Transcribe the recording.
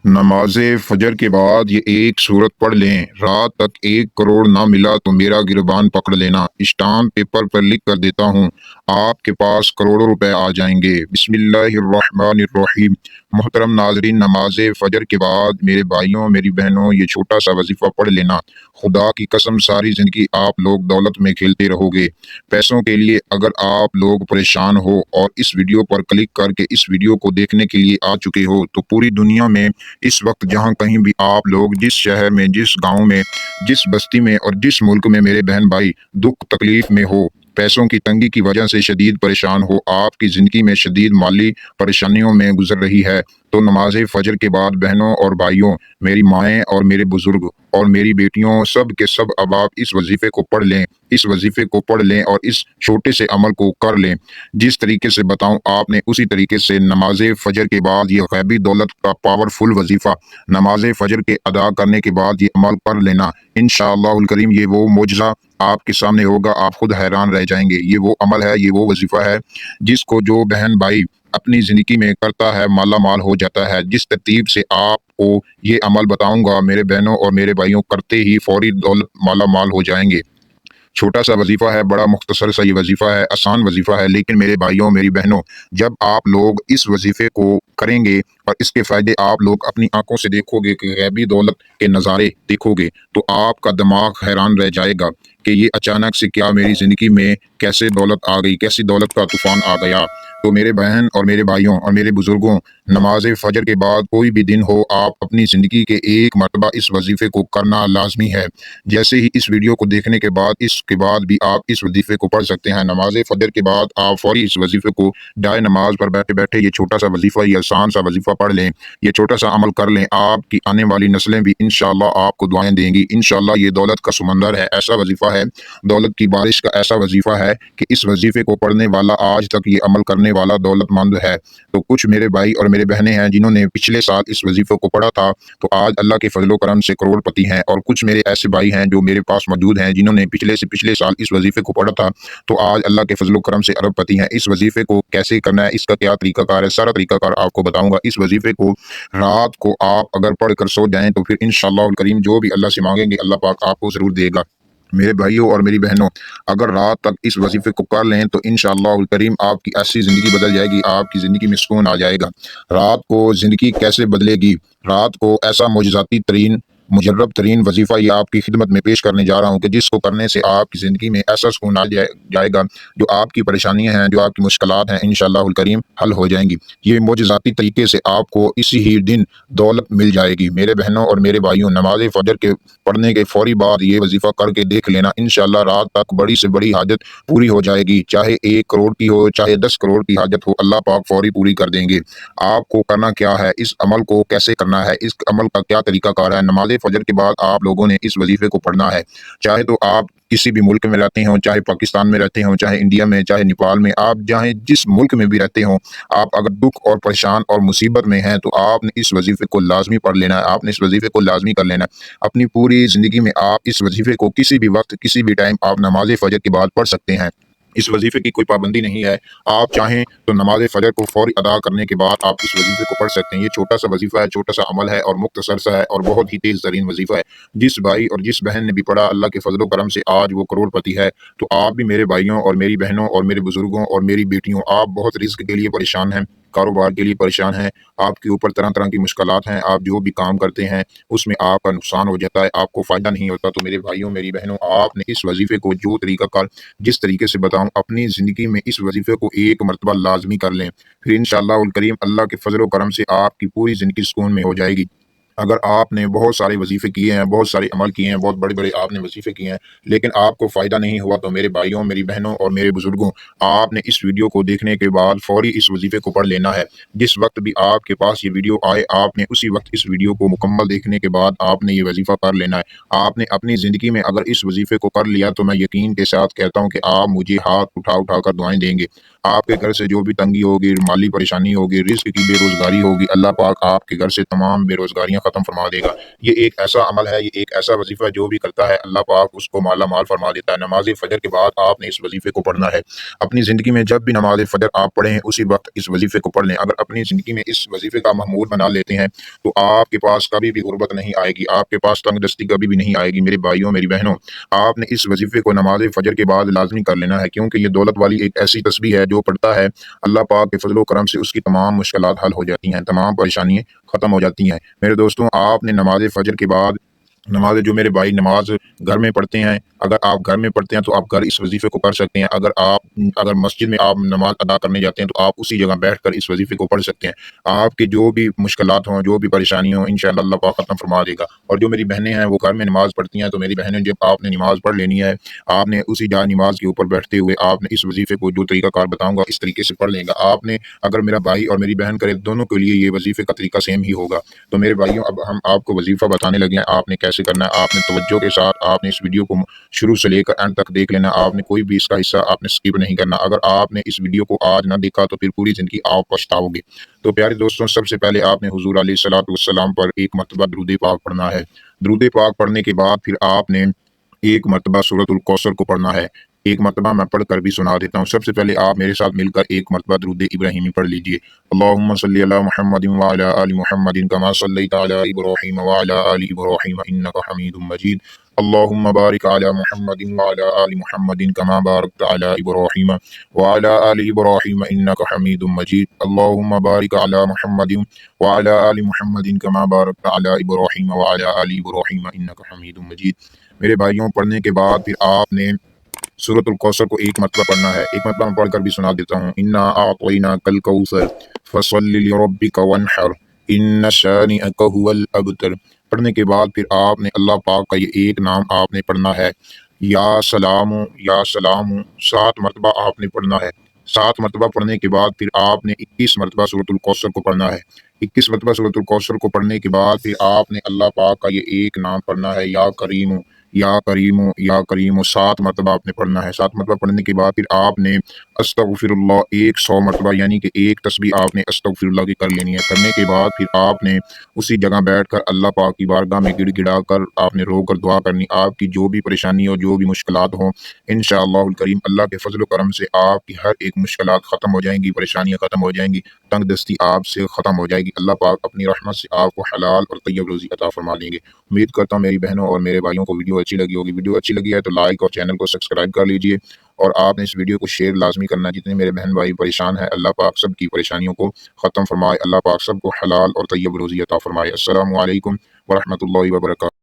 नमाज फजर के बाद ये एक सूरत पढ़ लें। रात तक 1 करोड़ ना मिला तो मेरा गिरबान पकड़ लेना। स्टाम्प पेपर पर लिख कर देता हूँ, आपके पास करोड़ों रुपए आ जाएंगे। बिस्मिल्लाहिर्रहमानिर्रहीम। मोहतरम नाजरीन, नमाज फजर के बाद मेरे भाइयों मेरी बहनों ये छोटा सा वजीफा पढ़ लेना। खुदा की कसम सारी जिंदगी आप लोग दौलत में खेलते रहोगे। पैसों के लिए अगर आप लोग परेशान हो और इस वीडियो पर क्लिक करके इस वीडियो को देखने के लिए आ चुके हो, तो पूरी दुनिया में इस वक्त जहां कहीं भी आप लोग जिस शहर में, जिस गांव में, जिस बस्ती में और जिस मुल्क में मेरे बहन भाई दुख तकलीफ में हो, पैसों की तंगी की वजह से शदीद परेशान हो, आपकी ज़िंदगी में शदीद माली परेशानियों में गुजर रही है, तो नमाज फजर के बाद बहनों और भाइयों, मेरी माएँ और मेरे बुजुर्ग और मेरी बेटियों, सब के सब अब आप इस वजीफे को पढ़ लें। इस वजीफे को पढ़ लें और इस छोटे से अमल को कर लें। जिस तरीके से बताऊं आपने उसी तरीके से नमाज फजर के बाद ये गैबी दौलत का पावरफुल वजीफा नमाज फजर के अदा करने के बाद ये अमल कर लेना। इंशाअल्लाहुल करीम ये वो मोजज़ा आपके सामने होगा, आप खुद हैरान रह जाएंगे। ये वो अमल है, ये वो वजीफा है जिसको जो बहन भाई अपनी ज़िंदगी में करता है माला माल हो जाता है। जिस तरतीब से आपको ये अमल बताऊंगा, मेरे बहनों और मेरे भाइयों करते ही फौरी दौलत माला माल हो जाएंगे। छोटा सा वजीफा है, बड़ा मुख्तसर सा ये वजीफा है, आसान वजीफा है, लेकिन मेरे भाइयों मेरी बहनों, जब आप लोग इस वजीफे को करेंगे और इसके फायदे आप लोग अपनी आंखों से देखोगे कि गैबी दौलत के नज़ारे देखोगे, तो आपका दिमाग हैरान रह जाएगा कि ये अचानक से क्या मेरी ज़िंदगी में कैसे दौलत आ गई, कैसी दौलत का तूफान आ गया। तो मेरे बहन और मेरे भाइयों और मेरे बुजुर्गों, नमाज फजर के बाद कोई भी दिन हो, आप अपनी ज़िंदगी के एक मरतबा इस वजीफे को करना लाजमी है। जैसे ही इस वीडियो को देखने के बाद इसके बाद भी आप इस वजीफे को पढ़ सकते हैं। नमाज फजर के बाद आप फौरी इस वजीफे को जाए नमाज पर बैठे बैठे ये छोटा सा वजीफा, ये आसान सा वजीफा पढ़ लें, ये छोटा सा अमल कर लें। आपकी आने वाली नस्लें भी इंशाल्लाह आपको दुआएं देंगी। इंशाल्लाह ये दौलत का समंदर है, ऐसा वजीफा है, दौलत की बारिश का ऐसा वजीफा है कि इस वजीफे को पढ़ने वाला आज तक ये अमल करने वाला दौलतमंद है। तो कुछ मेरे भाई और मेरे बहनें हैं जिन्होंने पिछले साल इस वजीफे को पढ़ा था, तो आज अल्लाह के फजलो करम से करोड़पति हैं। और कुछ मेरे ऐसे भाई हैं जो मेरे पास मौजूद हैं जिन्होंने पिछले से पिछले साल इस वजीफे को पढ़ा था, तो आज अल्लाह के फजलो करम से अरबपति हैं। इस वजीफे को कैसे करना है, इसका क्या तरीकाकार है, सारा तरीकाकार आपको बताऊंगा। इस वजीफे को रात को आप अगर पढ़ कर सो जाएं तो फिर इंशाअल्लाह करीम जो भी अल्लाह से मांगेंगे अल्लाह पाक आपको जरूर देगा। मेरे भाइयों और मेरी बहनों, अगर रात तक इस वजीफे को कर लें तो इंशाअल्लाहुल करीम आपकी ऐसी ज़िंदगी बदल जाएगी, आपकी ज़िंदगी में सुकून आ जाएगा। रात को ज़िंदगी कैसे बदलेगी, रात को ऐसा मुजज़ाती तरीन मुजर्रब तरीन वजीफ़ा ये आपकी खिदमत में पेश करने जा रहा हूँ कि जिसको करने से आपकी ज़िंदगी में ऐसा सुकून आ जाएगा, जो आपकी परेशानियाँ हैं, जो आपकी मुश्किलात हैं, इंशाअल्लाहुल करीम हल हो जाएंगी। ये मुजज़ाती तरीके से आपको इसी ही दिन दौलत मिल जाएगी। मेरे बहनों और मेरे भाइयों, नमाज फ़जर के पढ़ने के फौरी बाद ये वजीफा करके देख लेना, इंशाल्लाह रात तक बड़ी से बड़ी हाजत पूरी हो जाएगी। चाहे 1 करोड़ की हो, चाहे 10 करोड़ की हाजत हो, अल्लाह पाक फौरी पूरी कर देंगे। आपको करना क्या है, इस अमल को कैसे करना है, इस अमल का क्या तरीकाकार है। नमाज फजर के बाद आप लोगों ने इस वजीफे को पढ़ना है। चाहे तो आप किसी भी मुल्क में रहते हों, चाहे पाकिस्तान में रहते हों, चाहे इंडिया में, चाहे नेपाल में, आप चाहे जिस मुल्क में भी रहते हों, आप अगर दुख और परेशान और मुसीबत में हैं तो आपने इस वजीफे को लाजमी पढ़ लेना है, आपने इस वजीफे को लाजमी कर लेना है। अपनी पूरी ज़िंदगी में आप इस वजीफे को किसी भी वक्त, किसी भी टाइम आप नमाज फजर के बाद पढ़ सकते हैं। इस वजीफे की कोई पाबंदी नहीं है। आप चाहें तो नमाज फजर को फौरी अदा करने के बाद आप इस वजीफे को पढ़ सकते हैं। ये छोटा सा वजीफा है, छोटा सा अमल है और मुख्तसर सा है और बहुत ही तेज तरीन वजीफा है। जिस भाई और जिस बहन ने भी पढ़ा, अल्लाह के फजलो करम से आज वो करोड़पति है। तो आप भी मेरे भाइयों और मेरी बहनों और मेरे बुजुर्गों और मेरी बेटियों, आप बहुत रिस्क के लिए परेशान हैं, कारोबार के लिए परेशान हैं, आपके ऊपर तरह तरह की मुश्किलात हैं, आप जो भी काम करते हैं उसमें आपका नुकसान हो जाता है, आपको फ़ायदा नहीं होता, तो मेरे भाइयों मेरी बहनों, आपने इस वजीफे को जो तरीका कार जिस तरीके से बताऊं, अपनी ज़िंदगी में इस वजीफे को एक मरतबा लाजमी कर लें। फिर इंशाअल्लाहुल करीम अल्लाह के फजल करम से आपकी पूरी ज़िंदगी सुकून में हो जाएगी। अगर आपने बहुत सारे वजीफे किए हैं, बहुत सारे अमल किए हैं, बहुत बड़े-बड़े आपने वजीफे किए हैं, लेकिन आपको फ़ायदा नहीं हुआ, तो मेरे भाइयों, मेरी बहनों और मेरे बुजुर्गों, आपने इस वीडियो को देखने के बाद फ़ौरी इस वजीफे को पढ़ लेना है। जिस वक्त भी आपके पास ये वीडियो आए, आपने उसी वक्त इस वीडियो को मुकम्मल देखने के बाद आपने ये वजीफा कर लेना है। आपने अपनी ज़िंदगी में अगर इस वजीफे को कर लिया, तो मैं यकीन के साथ कहता हूँ कि आप मुझे हाथ उठा कर दुआएं देंगे। आपके घर से जो भी तंगी होगी, माली परेशानी होगी, रिस्क की बेरोज़गारी होगी, अल्लाह पाक आपके घर से तमाम बेरोज़गारियाँ ختم فرما دے گا۔ یہ ایک ایسا عمل ہے، یہ ایک ایسا وظیفہ جو بھی کرتا ہے اللہ پاک اس کو مالا مال فرما دیتا ہے۔ نماز فجر کے بعد آپ نے اس وظیفے کو پڑھنا ہے۔ اپنی زندگی میں جب بھی نماز فجر آپ پڑھیں اسی وقت اس وظیفے کو پڑھ لیں۔ اگر اپنی زندگی میں اس وظیفے کا معمول بنا لیتے ہیں تو آپ کے پاس کبھی بھی غربت نہیں آئے گی، آپ کے پاس تنگ دستی کبھی بھی نہیں آئے گی۔ میرے بھائیوں میری بہنوں، آپ نے اس وظیفے کو نماز فجر کے بعد لازمی کر لینا ہے، کیونکہ یہ دولت والی ایک ایسی تسبیح ہے جو پڑھتا ہے اللہ پاک کے فضل و کرم سے اس کی تمام مشکلات حل ہو جاتی ہیں، تمام پریشانیاں ختم ہو جاتی ہیں۔ میرے دوستوں، آپ نے نماز فجر کے بعد نماز جو میرے بھائی نماز گھر میں پڑھتے ہیں، اگر آپ گھر میں پڑھتے ہیں تو آپ گھر اس وظیفے کو کر سکتے ہیں۔ اگر مسجد میں آپ نماز ادا کرنے جاتے ہیں تو آپ اسی جگہ بیٹھ کر اس وظیفے کو پڑھ سکتے ہیں۔ آپ کی جو بھی مشکلات ہوں، جو بھی پریشانی ہوں، انشاءاللہ اللہ پاک ختم فرما دے گا۔ اور جو میری بہنیں ہیں وہ گھر میں نماز پڑھتی ہیں، تو میری بہنیں جب آپ نے نماز پڑھ لینی ہے، آپ نے اسی جا نماز کے اوپر بیٹھتے ہوئے آپ نے اس وظیفے کو جو طریقہ کار بتاؤں گا اس طریقے سے پڑھ لیں گا۔ آپ نے اگر میرا بھائی اور میری بہن کرے دونوں کے لیے یہ وظیفے کا طریقہ سیم ہی ہوگا۔ تو میرے بھائیوں، اب ہم آپ کو وظیفہ بتانے لگے ہیں، آپ نے کیسے کرنا ہے۔ آپ نے توجہ کے ساتھ آپ نے اس ویڈیو کو شروع سے لے کر اینڈ تک دیکھ لینا، آپ نے کوئی بھی اس کا حصہ آپ نے سکپ نہیں کرنا۔ اگر آپ نے اس ویڈیو کو آج نہ دیکھا تو پھر پوری زندگی آپ پچھتاؤ گے۔ تو پیارے دوستوں، سب سے پہلے آپ نے حضور علیہ الصلوۃ والسلام پر ایک مرتبہ درود پاک پڑھنا ہے۔ درود پاک پڑھنے کے بعد پھر آپ نے ایک مرتبہ سورۃ الکوثر کو پڑھنا ہے۔ ایک مرتبہ میں پڑھ کر بھی سنا دیتا ہوں۔ سب سے پہلے آپ میرے ساتھ مل کر ایک مرتبہ درود ابراہیمی پڑھ لیجئے۔ اللہم صلی علی محمد وعلی آل محمد کما صلیت علی ابراہیم وعلی آل ابراہیم انک حمید مجید۔ اللہم بارک علی محمد وعلی آل محمد کما بارکت علی ابراہیم وعلی آل ابراہیم انک حمید مجید۔ اللہم بارک علی محمد وعلی آل محمد کما بارکت علی ابراہیم وعلی آل ابراہیم انک حمید مجید۔ میرے بھائیوں، پڑھنے کے بعد پھر آپ نے سورۃ الکوثر کو ایک مرتبہ پڑھنا ہے۔ ایک مرتبہ میں پڑھ کر بھی سنا دیتا ہوں۔ انا اعطیناک الکوثر فصل لربک وانحر ان شانئک ھو الابتر۔ پڑھنے کے بعد پھر آپ نے اللہ پاک کا یہ ایک نام آپ نے پڑھنا ہے، یا سلام یا سلام، 7 مرتبہ آپ نے پڑھنا ہے۔ 7 مرتبہ پڑھنے کے بعد پھر آپ نے 21 مرتبہ سورۃ الکوثر کو پڑھنا ہے۔ 21 مرتبہ سورۃ الکوثر کو پڑھنے کے بعد پھر آپ نے اللہ پاک کا یہ ایک نام پڑھنا ہے، یا کریم یا کریم یا کریم، 7 مرتبہ آپ نے پڑھنا ہے۔ 7 مرتبہ پڑھنے کے بعد پھر آپ نے استغفر اللہ 100 مرتبہ، یعنی کہ ایک تسبیح آپ نے استغفر اللہ کی کر لینی ہے۔ کرنے کے بعد پھر آپ نے اسی جگہ بیٹھ کر اللہ پاک کی بارگاہ میں گڑ گڑا کر آپ نے رو کر دعا کرنی۔ آپ کی جو بھی پریشانی ہو، جو بھی مشکلات ہوں، انشاءاللہ الکریم اللہ کے فضل و کرم سے آپ کی ہر ایک مشکلات ختم ہو جائیں گی، پریشانیاں ختم ہو جائیں گی، تنگ دستی آپ سے ختم ہو جائے گی۔ اللہ پاک اپنی رحمت سے آپ کو حلال اور طیب روزی عطا فرما دیں گے۔ امید کرتا ہوں میری بہنوں اور میرے بھائیوں کو ویڈیو اچھی لگی ہوگی۔ ویڈیو اچھی لگی ہے تو لائک اور چینل کو سبسکرائب کر لیجئے، اور آپ نے اس ویڈیو کو شیئر لازمی کرنا۔ جتنے میرے بہن بھائی پریشان ہیں، اللہ پاک سب کی پریشانیوں کو ختم فرمائے، اللہ پاک سب کو حلال اور طیب روزی عطا فرمائے۔ السلام علیکم ورحمۃ اللہ وبرکاتہ۔